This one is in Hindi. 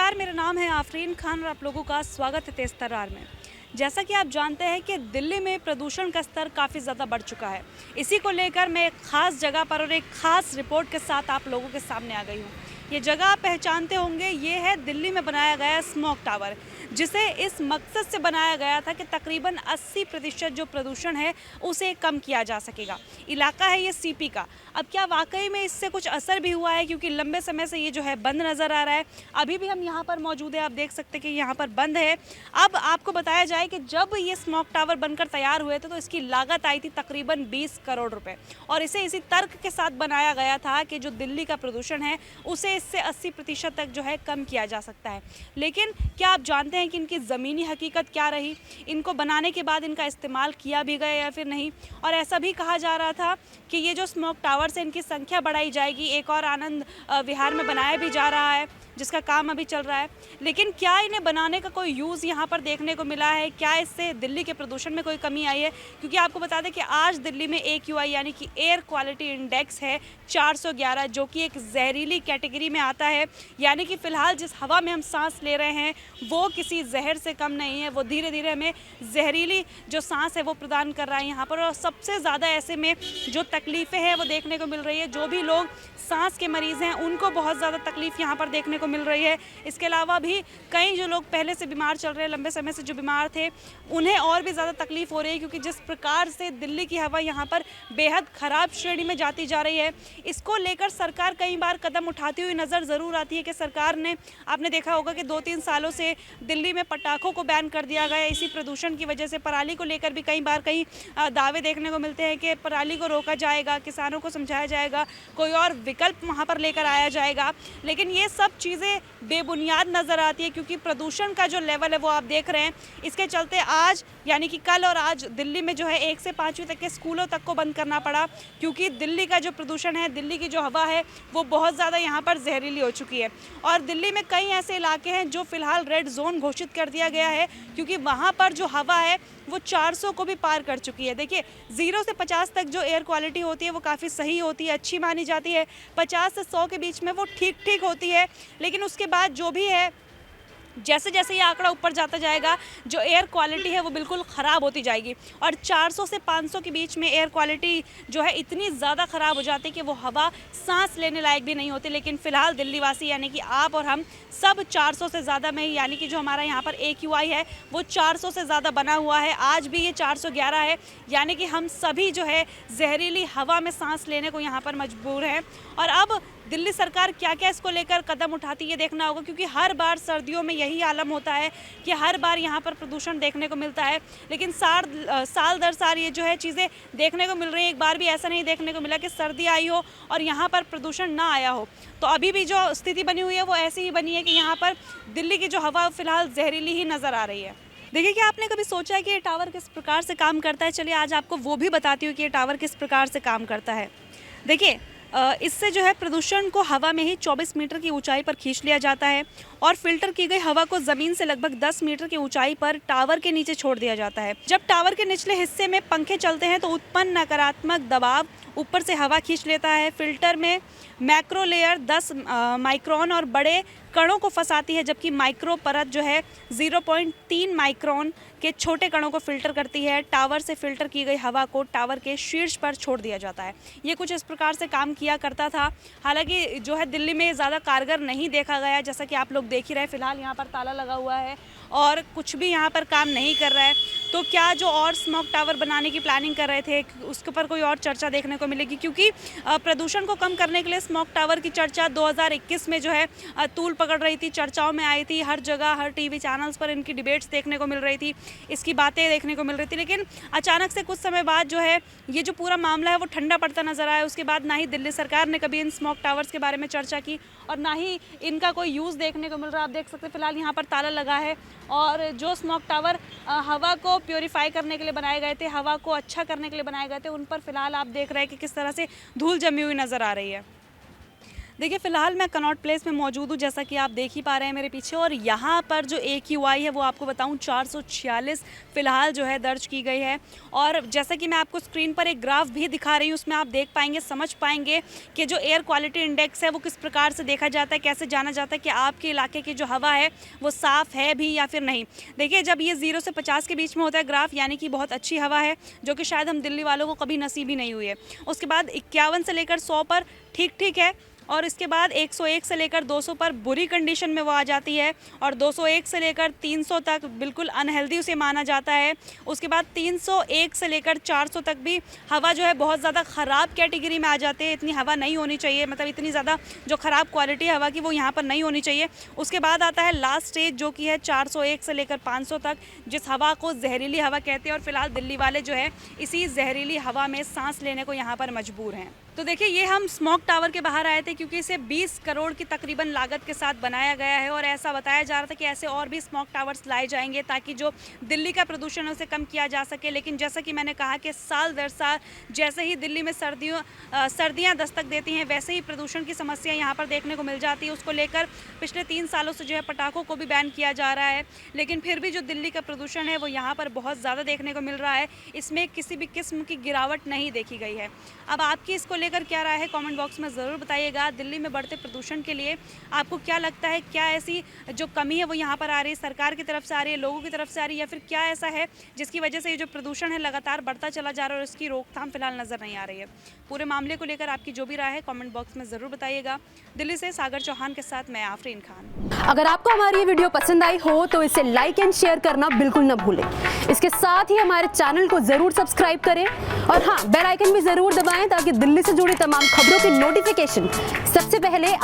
नमस्कार, मेरा नाम है आफरीन खान और आप लोगों का स्वागत है तेज़ तर्रार में। जैसा कि आप जानते हैं कि दिल्ली में प्रदूषण का स्तर काफ़ी ज़्यादा बढ़ चुका है। इसी को लेकर मैं एक ख़ास जगह पर और एक ख़ास रिपोर्ट के साथ आप लोगों के सामने आ गई हूँ। ये जगह आप पहचानते होंगे, ये है दिल्ली में बनाया गया स्मॉग टावर, जिसे इस मकसद से बनाया गया था कि तकरीबन 80% जो प्रदूषण है उसे कम किया जा सकेगा। इलाका है ये सीपी का। अब क्या वाकई में इससे कुछ असर भी हुआ है, क्योंकि लंबे समय से ये जो है बंद नज़र आ रहा है। अभी भी हम यहाँ पर मौजूद है, आप देख सकते हैं कि यहाँ पर बंद है। अब आपको बताया जाए कि जब ये स्मॉग टावर बनकर तैयार हुए थे तो इसकी लागत आई थी तकरीबन 20 करोड़ रुपए, और इसे इसी तर्क के साथ बनाया गया था कि जो दिल्ली का प्रदूषण है उसे इससे 80% तक जो है कम किया जा सकता है। लेकिन क्या आप जानते हैं कि इनकी ज़मीनी हकीकत क्या रही? इनको बनाने के बाद इनका इस्तेमाल किया भी गया या फिर नहीं? और ऐसा भी कहा जा रहा था कि ये जो स्मॉग टावर से इनकी संख्या बढ़ाई जाएगी। एक और आनंद विहार में बनाया भी जा रहा है, जिसका काम अभी चल रहा है। लेकिन क्या इन्हें बनाने का कोई यूज़ यहाँ पर देखने को मिला है? क्या इससे दिल्ली के प्रदूषण में कोई कमी आई है? क्योंकि आपको बता दें कि आज दिल्ली में AQI यानी कि एयर क्वालिटी इंडेक्स है 411, जो कि एक जहरीली कैटेगरी में आता है। यानी कि फ़िलहाल जिस हवा में हम सांस ले रहे हैं वो किसी जहर से कम नहीं है। वो धीरे धीरे हमें जहरीली जो सांस है वो प्रदान कर रहा है यहाँ पर। और सबसे ज़्यादा ऐसे में जो तकलीफ़ें हैं वो देखने को मिल रही है। जो भी लोग सांस के मरीज़ हैं उनको बहुत ज़्यादा तकलीफ़ यहाँ पर देखने को मिल रही है। इसके अलावा भी कई जो लोग पहले से बीमार चल रहे हैं, लंबे समय से जो बीमार थे, उन्हें और भी ज़्यादा तकलीफ़ हो रही है, क्योंकि जिस प्रकार से दिल्ली की हवा यहाँ पर बेहद ख़राब श्रेणी में जाती जा रही है, इसको लेकर सरकार कई बार कदम उठाती हुई नज़र ज़रूर आती है। कि सरकार ने, आपने देखा होगा कि 2-3 सालों से दिल्ली में पटाखों को बैन कर दिया गया इसी प्रदूषण की वजह से। पराली को लेकर भी कई बार कई दावे देखने को मिलते हैं कि पराली को रोका जाएगा, किसानों को समझाया जाएगा, कोई और विकल्प वहाँ पर लेकर आया जाएगा। लेकिन ये सब चीज़ें बेबुनियाद नज़र आती है, क्योंकि प्रदूषण का जो लेवल है वो आप देख रहे हैं। इसके चलते आज यानी कि कल और आज दिल्ली में जो है 1 से 5वीं तक के स्कूलों तक को बंद करना पड़ा, क्योंकि दिल्ली का जो प्रदूषण है, दिल्ली की जो हवा है वो बहुत ज़्यादा यहाँ पर जहरीली हो चुकी है। और दिल्ली में कई ऐसे इलाके हैं जो फ़िलहाल रेड जोन घोषित कर दिया गया है, क्योंकि वहाँ पर जो हवा है वो 400 को भी पार कर चुकी है। देखिए, 0 से 50 तक जो एयर क्वालिटी होती है वो काफ़ी सही होती है, अच्छी मानी जाती है। 50 से 100 के बीच में वो ठीक ठीक होती है। लेकिन उसके बाद जो भी है, जैसे जैसे ये आंकड़ा ऊपर जाता जाएगा, जो एयर क्वालिटी है वो बिल्कुल ख़राब होती जाएगी। और 400 से 500 के बीच में एयर क्वालिटी जो है इतनी ज़्यादा ख़राब हो जाती है कि वो हवा सांस लेने लायक भी नहीं होती। लेकिन फ़िलहाल दिल्ली वासी यानी कि आप और हम सब 400 से ज़्यादा में, यानी कि जो हमारा यहाँ पर AQI है वो 400 से ज़्यादा बना हुआ है। आज भी ये 411 है, यानी कि हम सभी जो है जहरीली हवा में सांस लेने को यहाँ पर मजबूर हैं। और अब दिल्ली सरकार क्या क्या इसको लेकर कदम उठाती है देखना होगा, क्योंकि हर बार सर्दियों में यही आलम होता है कि हर बार यहाँ पर प्रदूषण देखने को मिलता है। लेकिन साल दर साल ये जो है चीज़ें देखने को मिल रही है। एक बार भी ऐसा नहीं देखने को मिला कि सर्दी आई हो और यहाँ पर प्रदूषण ना आया हो। तो अभी भी जो स्थिति बनी हुई है वो ऐसी ही बनी है कि यहाँ पर दिल्ली की जो हवा फ़िलहाल जहरीली ही नज़र आ रही है। देखिए, क्या आपने कभी सोचा है कि ये टावर किस प्रकार से काम करता है? चलिए आज आपको वो भी बताती हूँ कि ये टावर किस प्रकार से काम करता है। देखिए, इससे जो है प्रदूषण को हवा में ही 24 मीटर की ऊंचाई पर खींच लिया जाता है, और फिल्टर की गई हवा को ज़मीन से लगभग 10 मीटर की ऊंचाई पर टावर के नीचे छोड़ दिया जाता है। जब टावर के निचले हिस्से में पंखे चलते हैं तो उत्पन्न नकारात्मक दबाव ऊपर से हवा खींच लेता है। फिल्टर में मैक्रो लेयर 10 माइक्रोन और बड़े कणों को फंसाती है, जबकि माइक्रो परत जो है 0.3 माइक्रोन के छोटे कणों को फिल्टर करती है। टावर से फिल्टर की गई हवा को टावर के शीर्ष पर छोड़ दिया जाता है। ये कुछ इस प्रकार से काम किया करता था। हालांकि जो है दिल्ली में ज़्यादा कारगर नहीं देखा गया, जैसा कि आप लोग देख ही रहे। फिलहाल यहाँ पर ताला लगा हुआ है और कुछ भी यहाँ पर काम नहीं कर रहा है। तो क्या जो और स्मॉग टावर बनाने की प्लानिंग कर रहे थे उसके ऊपर कोई और चर्चा देखने को मिलेगी? क्योंकि प्रदूषण को कम करने के लिए स्मॉग टावर की चर्चा 2021 में जो है तूल पकड़ रही थी, चर्चाओं में आई थी। हर जगह, हर टीवी चैनल्स पर इनकी डिबेट्स देखने को मिल रही थी, इसकी बातें देखने को मिल रही थी। लेकिन अचानक से कुछ समय बाद जो है ये जो पूरा मामला है वो ठंडा पड़ता नजर आया। उसके बाद ना ही दिल्ली सरकार ने कभी इन स्मॉग टावर्स के बारे में चर्चा की और ना ही इनका कोई यूज़ देखने को मिल रहा है। आप देख सकते हैं फिलहाल यहाँ पर ताला लगा है, और जो स्मॉग टावर हवा को प्योरीफाई करने के लिए बनाए गए थे, हवा को अच्छा करने के लिए बनाए गए थे, उन पर फिलहाल आप देख रहे हैं कि किस तरह से धूल जमी हुई नज़र आ रही है। देखिए फ़िलहाल मैं कनॉट प्लेस में मौजूद हूँ, जैसा कि आप देख ही पा रहे हैं मेरे पीछे। और यहाँ पर जो AQI है वो आपको बताऊँ 446 फ़िलहाल जो है दर्ज की गई है। और जैसा कि मैं आपको स्क्रीन पर एक ग्राफ भी दिखा रही हूँ, उसमें आप देख पाएंगे, समझ पाएंगे कि जो एयर क्वालिटी इंडेक्स है वो किस प्रकार से देखा जाता है, कैसे जाना जाता है कि आपके इलाके की जो हवा है वो साफ़ है भी या फिर नहीं। देखिए जब ये 0 से 50 के बीच में होता है ग्राफ, यानी कि बहुत अच्छी हवा है, जो कि शायद हम दिल्ली वालों को कभी नसीब ही नहीं हुई है। उसके बाद 51 से लेकर 100 पर ठीक ठीक है, और इसके बाद 101 से लेकर 200 पर बुरी कंडीशन में वो आ जाती है, और 201 से लेकर 300 तक बिल्कुल अनहेल्दी उसे माना जाता है। उसके बाद 301 से लेकर 400 तक भी हवा जो है बहुत ज़्यादा ख़राब कैटेगरी में आ जाती है। इतनी हवा नहीं होनी चाहिए, मतलब इतनी ज़्यादा जो ख़राब क्वालिटी हवा की वो यहाँ पर नहीं होनी चाहिए। उसके बाद आता है लास्ट स्टेज, जो कि है 401 से लेकर 500 तक, जिस हवा को जहरीली हवा कहते हैं। और फिलहाल दिल्ली वाले जो है इसी जहरीली हवा में सांस लेने को यहाँ पर मजबूर हैं। तो देखिए ये हम स्मॉग टावर के बाहर आए थे, क्योंकि इसे 20 करोड़ की तकरीबन लागत के साथ बनाया गया है। और ऐसा बताया जा रहा था कि ऐसे और भी स्मॉग टावर्स लाए जाएंगे ताकि जो दिल्ली का प्रदूषण है उसे कम किया जा सके। लेकिन जैसा कि मैंने कहा कि साल दर साल जैसे ही दिल्ली में सर्दियाँ दस्तक देती हैं, वैसे ही प्रदूषण की समस्या यहाँ पर देखने को मिल जाती है। उसको लेकर पिछले 3 सालों से जो है पटाखों को भी बैन किया जा रहा है, लेकिन फिर भी जो दिल्ली का प्रदूषण है वो यहाँ पर बहुत ज़्यादा देखने को मिल रहा है। इसमें किसी भी किस्म की गिरावट नहीं देखी गई है। अब आपकी इसको लेकर क्या राय है, कमेंट बॉक्स में ज़रूर बताइएगा। दिल्ली में बढ़ते प्रदूषण के लिए आपको क्या लगता है, क्या ऐसी जो कमी है वो यहाँ पर आ रही है, सरकार की तरफ से आ रही है, लोगों की तरफ से आ रही है, या फिर क्या ऐसा है जिसकी वजह से ये जो प्रदूषण है लगातार बढ़ता चला जा रहा है और इसकी रोकथाम फिलहाल नज़र नहीं आ रही है। पूरे मामले को लेकर आपकी जो भी राय है कमेंट बॉक्स में ज़रूर बताइएगा। दिल्ली से सागर चौहान के साथ मैं आफरीन खान। अगर आपको हमारी ये वीडियो पसंद आई हो तो इसे लाइक एंड शेयर करना बिल्कुल न भूलें। इसके साथ ही हमारे चैनल को जरूर सब्सक्राइब करें और हाँ, बेल आइकन भी जरूर दबाएं ताकि दिल्ली से जुड़ी तमाम खबरों की नोटिफिकेशन सबसे पहले आप